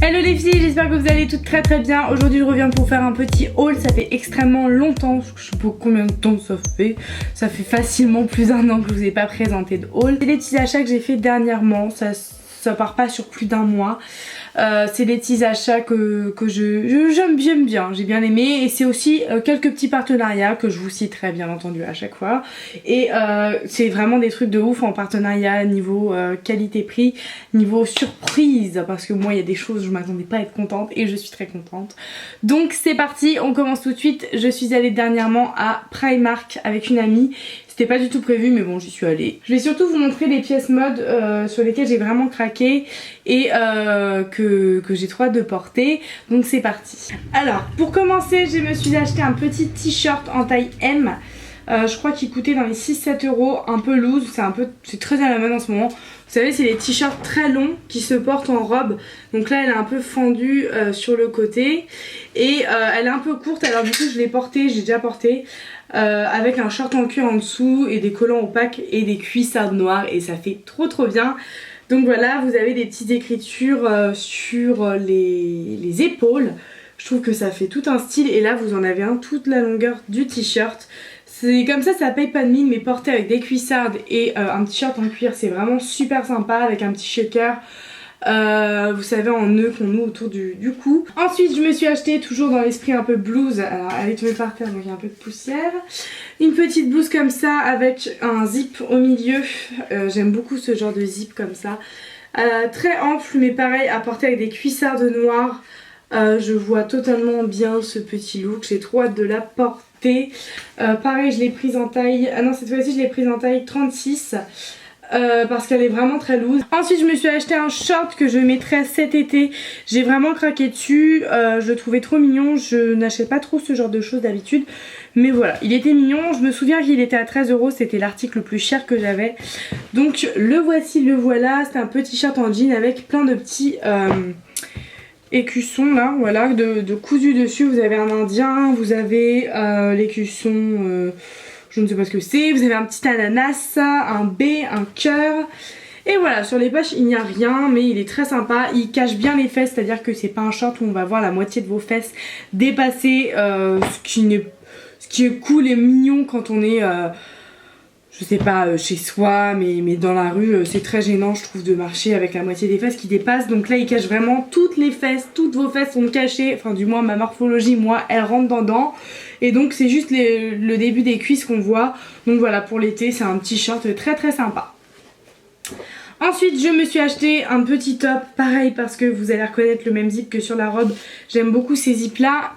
Hello les filles, j'espère que vous allez toutes très bien. Aujourd'hui je reviens pour faire un petit haul. Ça fait extrêmement longtemps, je sais pas combien de temps ça fait. Ça fait facilement plus d'un an que je vous ai pas présenté de haul. C'est des petits achats que j'ai fait dernièrement, ça part pas sur plus d'un mois. C'est des petits achats que j'aime bien, j'ai bien aimé. Et c'est aussi quelques petits partenariats que je vous citerai bien entendu à chaque fois. Et c'est vraiment des trucs de ouf en partenariat niveau qualité-prix, niveau surprise. Parce que moi il y a des choses je m'attendais pas à être contente et je suis très contente. Donc c'est parti, on commence tout de suite. Je suis allée dernièrement à Primark avec une amie. C'était pas du tout prévu mais bon j'y suis allée. Je vais surtout vous montrer les pièces mode sur lesquelles j'ai vraiment craqué et que j'ai trop hâte de porter. Donc c'est parti. Alors pour commencer je me suis acheté un petit t-shirt en taille M. Je crois qu'il coûtait dans les 6-7 euros, un peu loose, c'est très à la mode en ce moment. Vous savez c'est les t-shirts très longs qui se portent en robe. Donc là elle est un peu fendue sur le côté et elle est un peu courte, alors du coup je l'ai portée, j'ai déjà porté. Avec un short en cuir en dessous et des collants opaques et des cuissardes noires et ça fait trop bien. Donc voilà, vous avez des petites écritures sur les épaules. Je trouve que ça fait tout un style et là vous en avez un toute la longueur du t-shirt. C'est comme ça paye pas de mine, mais porté avec des cuissardes et un t-shirt en cuir c'est vraiment super sympa avec un petit shaker. Vous savez en nœud qu'on noue autour du cou. Ensuite je me suis acheté toujours dans l'esprit un peu blouse. Alors elle est tombée par terre donc il y a un peu de poussière. Une petite blouse comme ça avec un zip au milieu. J'aime beaucoup ce genre de zip comme ça. Très ample mais pareil à porter avec des cuissardes noires. Je vois totalement bien ce petit look. J'ai trop hâte de la porter. Pareil je l'ai prise en taille... Ah non cette fois-ci je l'ai prise en taille 36. Parce qu'elle est vraiment très loose. Ensuite je me suis acheté un short que je mettrai cet été. J'ai vraiment craqué dessus, je le trouvais trop mignon. Je n'achète pas trop ce genre de choses d'habitude, mais voilà il était mignon. Je me souviens qu'il était à 13 euros, c'était l'article le plus cher que j'avais. Donc le voici, le voilà. C'est un petit shirt en jean avec plein de petits écussons là, voilà, de cousu dessus. Vous avez un indien, vous avez l'écusson... je ne sais pas ce que c'est, vous avez un petit ananas, un B, un cœur. Et voilà, sur les poches il n'y a rien, mais il est très sympa. Il cache bien les fesses, c'est-à-dire que c'est pas un short où on va voir la moitié de vos fesses dépasser, ce qui est cool et mignon quand on est, je sais pas, chez soi, mais dans la rue, c'est très gênant je trouve de marcher avec la moitié des fesses qui dépassent. Donc là il cache vraiment toutes les fesses, toutes vos fesses sont cachées, enfin du moins ma morphologie, moi, elle rentre dedans. Et donc c'est juste le début des cuisses qu'on voit. Donc voilà, pour l'été c'est un petit short très sympa. Ensuite je me suis acheté un petit top, pareil parce que vous allez reconnaître le même zip que sur la robe. J'aime beaucoup ces zips là.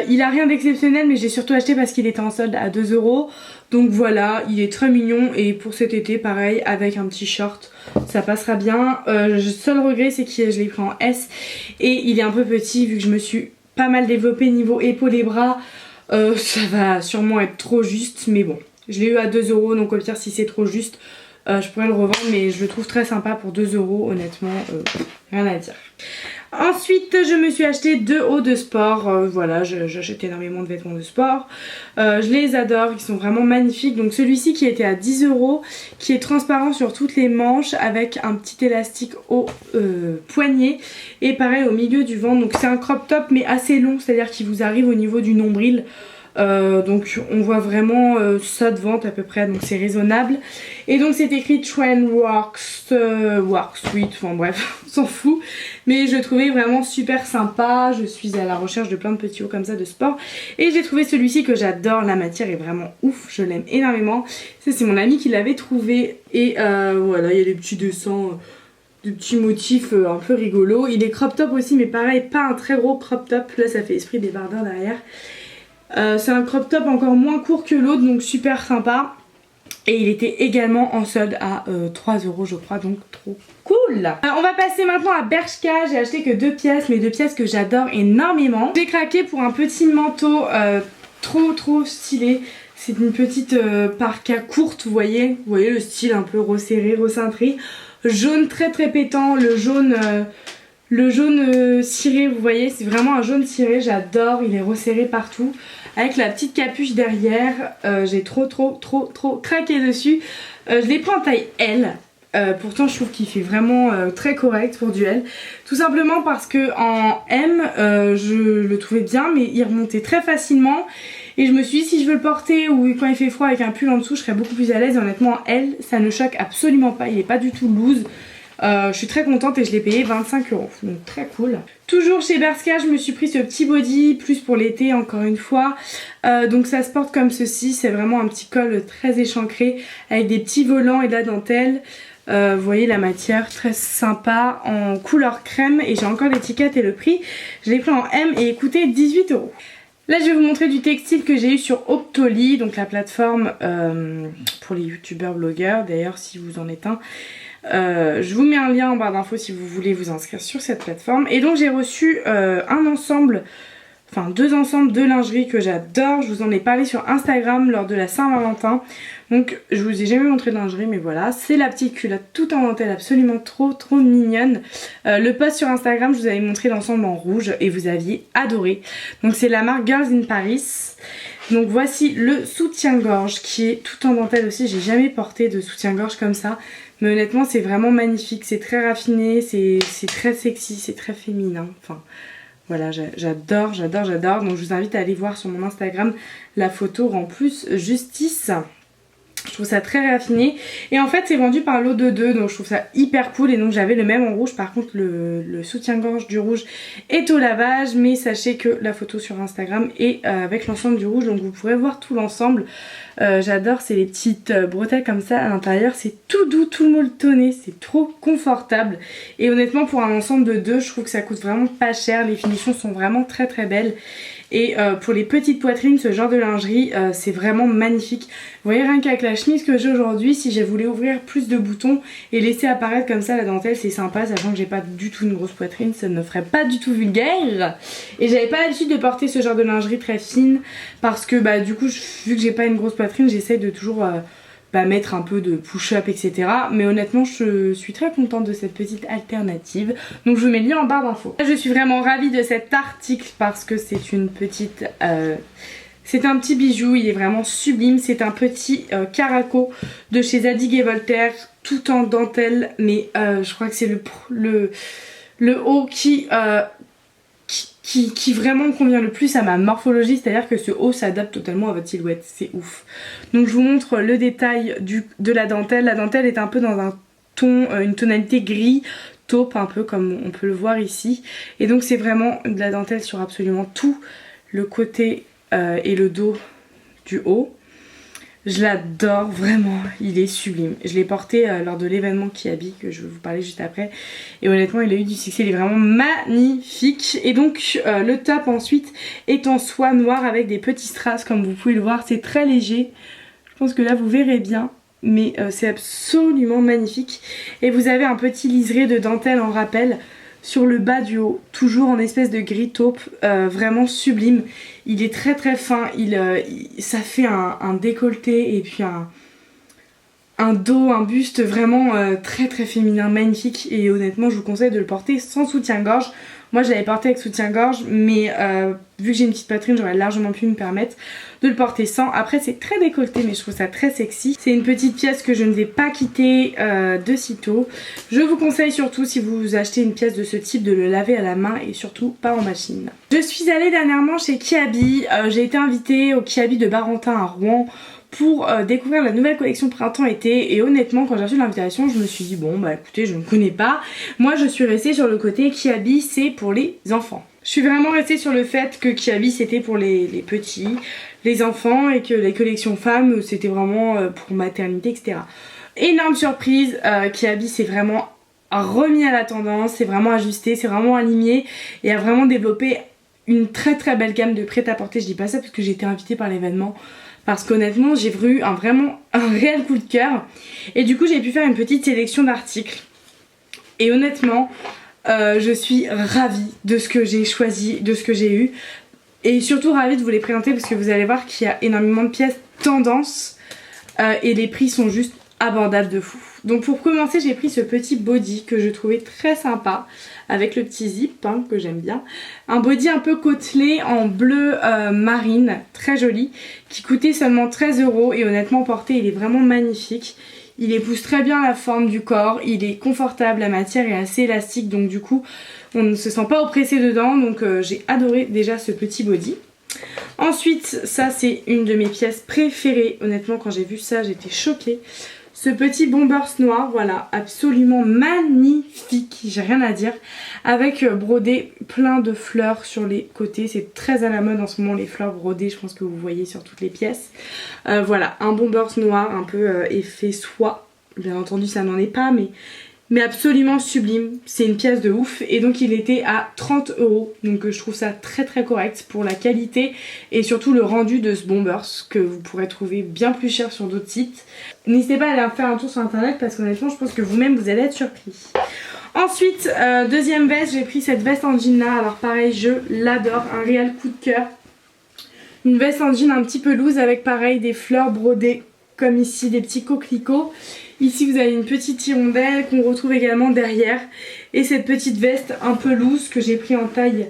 Il a rien d'exceptionnel mais j'ai surtout acheté parce qu'il était en solde à 2 euros. Donc voilà, il est très mignon et pour cet été pareil avec un petit short ça passera bien. Le seul regret c'est que je l'ai pris en S et il est un peu petit vu que je me suis pas mal développée niveau épaules et bras. Ça va sûrement être trop juste mais bon je l'ai eu à 2 euros donc au pire si c'est trop juste je pourrais le revendre mais je le trouve très sympa pour 2 euros honnêtement, rien à dire. Ensuite je me suis acheté 2 hauts de sport, voilà j'achète énormément de vêtements de sport, je les adore, ils sont vraiment magnifiques. Donc celui-ci qui était à 10 euros, qui est transparent sur toutes les manches avec un petit élastique au poignet et pareil au milieu du ventre. Donc c'est un crop top mais assez long, c'est à dire qu'il vous arrive au niveau du nombril. Donc on voit vraiment ça devant à peu près, donc c'est raisonnable. Et donc c'est écrit Trend Work Sweet, enfin bref, on s'en fout. Mais je le trouvais vraiment super sympa. Je suis à la recherche de plein de petits hauts comme ça de sport. Et j'ai trouvé celui-ci que j'adore, la matière est vraiment ouf, je l'aime énormément. Ça c'est mon ami qui l'avait trouvé. Et voilà, il y a des petits dessins... de petits motifs un peu rigolos. Il est crop top aussi mais pareil, pas un très gros crop top. Là ça fait esprit débardeur derrière. C'est un crop top encore moins court que l'autre donc super sympa. Et il était également en solde à 3 euros je crois, donc trop cool. On va passer maintenant à Bershka. J'ai acheté que 2 pièces, mais 2 pièces que j'adore énormément. J'ai craqué pour un petit manteau trop stylé. C'est une petite parka courte, vous voyez le style un peu resserré, recintré. Jaune très pétant, le jaune ciré, vous voyez, c'est vraiment un jaune ciré, j'adore, il est resserré partout. Avec la petite capuche derrière, j'ai trop craqué dessus. Je l'ai pris en taille L. pourtant je trouve qu'il fait vraiment très correct pour du L. Tout simplement parce que en M je le trouvais bien mais il remontait très facilement. Et je me suis dit si je veux le porter ou quand il fait froid avec un pull en dessous je serais beaucoup plus à l'aise. Honnêtement en L ça ne choque absolument pas, il est pas du tout loose. Je suis très contente et je l'ai payé 25 €, donc très cool. Toujours chez Bershka, je me suis pris ce petit body, plus pour l'été encore une fois. Donc ça se porte comme ceci, c'est vraiment un petit col très échancré avec des petits volants et de la dentelle. Vous voyez la matière très sympa en couleur crème et j'ai encore l'étiquette et le prix. Je l'ai pris en M et il coûtait 18 €. Là je vais vous montrer du textile que j'ai eu sur Optoli, donc la plateforme pour les youtubeurs blogueurs, d'ailleurs si vous en êtes un. Je vous mets un lien en barre d'infos si vous voulez vous inscrire sur cette plateforme. Et donc j'ai reçu un ensemble, enfin 2 ensembles de lingerie que j'adore. Je vous en ai parlé sur Instagram lors de la Saint-Valentin. Donc je vous ai jamais montré de lingerie mais voilà. C'est la petite culotte toute en dentelle absolument trop mignonne. Le post sur Instagram je vous avais montré l'ensemble en rouge et vous aviez adoré. Donc c'est la marque Girls in Paris. Donc voici le soutien-gorge qui est tout en dentelle aussi. J'ai jamais porté de soutien-gorge comme ça. Mais honnêtement c'est vraiment magnifique, c'est très raffiné, c'est très sexy, c'est très féminin. Enfin voilà, j'adore. Donc je vous invite à aller voir sur mon Instagram, la photo rend plus justice. Je trouve ça très raffiné. Et en fait c'est vendu par lot de 2, donc je trouve ça hyper cool. Et donc j'avais le même en rouge, par contre le soutien-gorge du rouge est au lavage. Mais sachez que la photo sur Instagram est avec l'ensemble du rouge, donc vous pourrez voir tout l'ensemble. J'adore, c'est les petites bretelles comme ça à l'intérieur, c'est tout doux, tout molletonné, c'est trop confortable. Et honnêtement pour un ensemble de 2, je trouve que ça coûte vraiment pas cher, les finitions sont vraiment très belles. Et pour les petites poitrines, ce genre de lingerie, c'est vraiment magnifique. Vous voyez, rien qu'avec la chemise que j'ai aujourd'hui, si j'ai voulu ouvrir plus de boutons et laisser apparaître comme ça la dentelle, c'est sympa, sachant que j'ai pas du tout une grosse poitrine, ça ne ferait pas du tout vulgaire. Et j'avais pas l'habitude de porter ce genre de lingerie très fine, parce que bah du coup, vu que j'ai pas une grosse poitrine, j'essaye de toujours mettre un peu de push-up etc. Mais honnêtement je suis très contente de cette petite alternative. Donc je vous mets le lien en barre d'infos. Je suis vraiment ravie de cet article parce que c'est une petite... c'est un petit bijou, il est vraiment sublime. C'est un petit caraco de chez Zadig et Voltaire, tout en dentelle. Mais je crois que c'est le haut qui vraiment convient le plus à ma morphologie, c'est-à-dire que ce haut s'adapte totalement à votre silhouette, c'est ouf. Donc je vous montre le détail de la dentelle. La dentelle est un peu dans un ton, une tonalité gris, taupe un peu comme on peut le voir ici. Et donc c'est vraiment de la dentelle sur absolument tout le côté et le dos du haut. Je l'adore vraiment, il est sublime. Je l'ai porté lors de l'événement Kiabi que je vais vous parler juste après. Et honnêtement il a eu du succès, il est vraiment magnifique. Et donc le top ensuite est en soie noire avec des petits strass comme vous pouvez le voir. C'est très léger, je pense que là vous verrez bien. Mais c'est absolument magnifique. Et vous avez un petit liseré de dentelle en rappel sur le bas du haut, toujours en espèce de gris taupe, vraiment sublime. Il est très fin, ça fait un décolleté et puis un dos, un buste vraiment très féminin, magnifique. Et honnêtement je vous conseille de le porter sans soutien-gorge. Moi je l'avais porté avec soutien-gorge mais vu que j'ai une petite poitrine j'aurais largement pu me permettre de le porter sans. Après c'est très décolleté mais je trouve ça très sexy. C'est une petite pièce que je ne vais pas quitter de sitôt. Je vous conseille surtout si vous achetez une pièce de ce type de le laver à la main et surtout pas en machine. Je suis allée dernièrement chez Kiabi, j'ai été invitée au Kiabi de Barentin à Rouen pour découvrir la nouvelle collection printemps-été. Et honnêtement quand j'ai reçu l'invitation je me suis dit bon bah écoutez je ne connais pas. Moi je suis restée sur le côté Kiabi c'est pour les enfants. Je suis vraiment restée sur le fait que Kiabi c'était pour les petits, les enfants et que les collections femmes c'était vraiment pour maternité etc. Énorme surprise, Kiabi c'est vraiment remis à la tendance, c'est vraiment ajusté, c'est vraiment aligné et a vraiment développé une très belle gamme de prêt-à-porter. Je dis pas ça parce que j'ai été invitée par l'événement. Parce qu'honnêtement j'ai eu vraiment un réel coup de cœur. Et du coup j'ai pu faire une petite sélection d'articles. Et honnêtement je suis ravie de ce que j'ai choisi, de ce que j'ai eu. Et surtout ravie de vous les présenter parce que vous allez voir qu'il y a énormément de pièces tendance. Et les prix sont juste abordables de fou. Donc pour commencer j'ai pris ce petit body que je trouvais très sympa. Avec le petit zip hein, que j'aime bien. Un body un peu côtelé en bleu marine, très joli, qui coûtait seulement 13 € et honnêtement porté il est vraiment magnifique. Il épouse très bien la forme du corps, il est confortable, la matière est assez élastique donc du coup on ne se sent pas oppressé dedans, donc j'ai adoré déjà ce petit body. Ensuite, ça c'est une de mes pièces préférées, honnêtement quand j'ai vu ça j'étais choquée. Ce petit bombers noir, voilà, absolument magnifique, j'ai rien à dire. Avec brodé plein de fleurs sur les côtés, c'est très à la mode en ce moment les fleurs brodées, je pense que vous voyez sur toutes les pièces. Voilà, un bombers noir, un peu effet soie, bien entendu ça n'en est pas, mais absolument sublime, c'est une pièce de ouf et donc il était à 30 €, donc je trouve ça très très correct pour la qualité et surtout le rendu de ce bombers que vous pourrez trouver bien plus cher sur d'autres sites. N'hésitez pas à aller faire un tour sur internet parce qu'honnêtement je pense que vous-même vous allez être surpris. Ensuite, deuxième veste, j'ai pris cette veste en jean là, alors pareil je l'adore, un réel coup de cœur. Une veste en jean un petit peu loose avec pareil des fleurs brodées comme ici, des petits coquelicots. Ici vous avez une petite hirondelle qu'on retrouve également derrière. Et cette petite veste un peu loose que j'ai pris en taille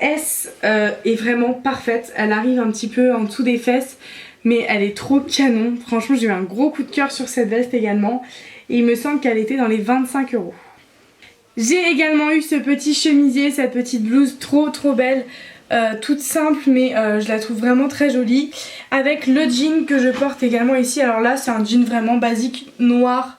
S est vraiment parfaite. Elle arrive un petit peu en dessous des fesses mais elle est trop canon. Franchement j'ai eu un gros coup de cœur sur cette veste également. Et il me semble qu'elle était dans les 25 €. J'ai également eu ce petit chemisier, cette petite blouse trop belle. Toute simple mais je la trouve vraiment très jolie avec le jean que je porte également ici. Alors là c'est un jean vraiment basique noir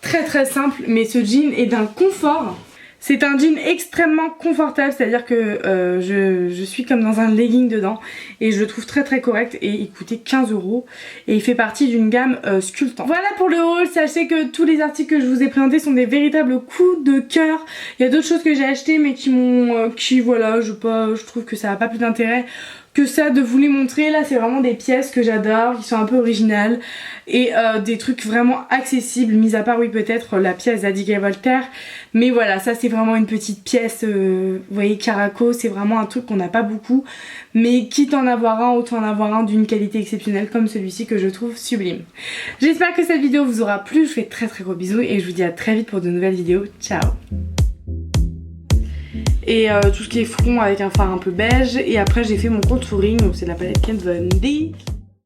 très simple mais ce jean est d'un confort. C'est un jean extrêmement confortable, c'est à dire que je suis comme dans un legging dedans et je le trouve très correct et il coûtait 15 € et il fait partie d'une gamme sculptant. Voilà pour le haul, sachez que tous les articles que je vous ai présentés sont des véritables coups de cœur. Il y a d'autres choses que j'ai achetées mais qui m'ont, voilà, je trouve que ça n'a pas plus d'intérêt que ça de vous les montrer. Là c'est vraiment des pièces que j'adore, qui sont un peu originales et des trucs vraiment accessibles, mis à part oui peut-être la pièce Zadig et Voltaire, mais voilà ça c'est vraiment une petite pièce, vous voyez Caraco, c'est vraiment un truc qu'on n'a pas beaucoup, mais quitte à en avoir un, autant en avoir un d'une qualité exceptionnelle comme celui-ci que je trouve sublime. J'espère que cette vidéo vous aura plu, je vous fais très gros bisous et je vous dis à très vite pour de nouvelles vidéos, ciao. Et tout ce qui est front avec un fard un peu beige. Et après j'ai fait mon contouring, donc c'est de la palette Kat Von D.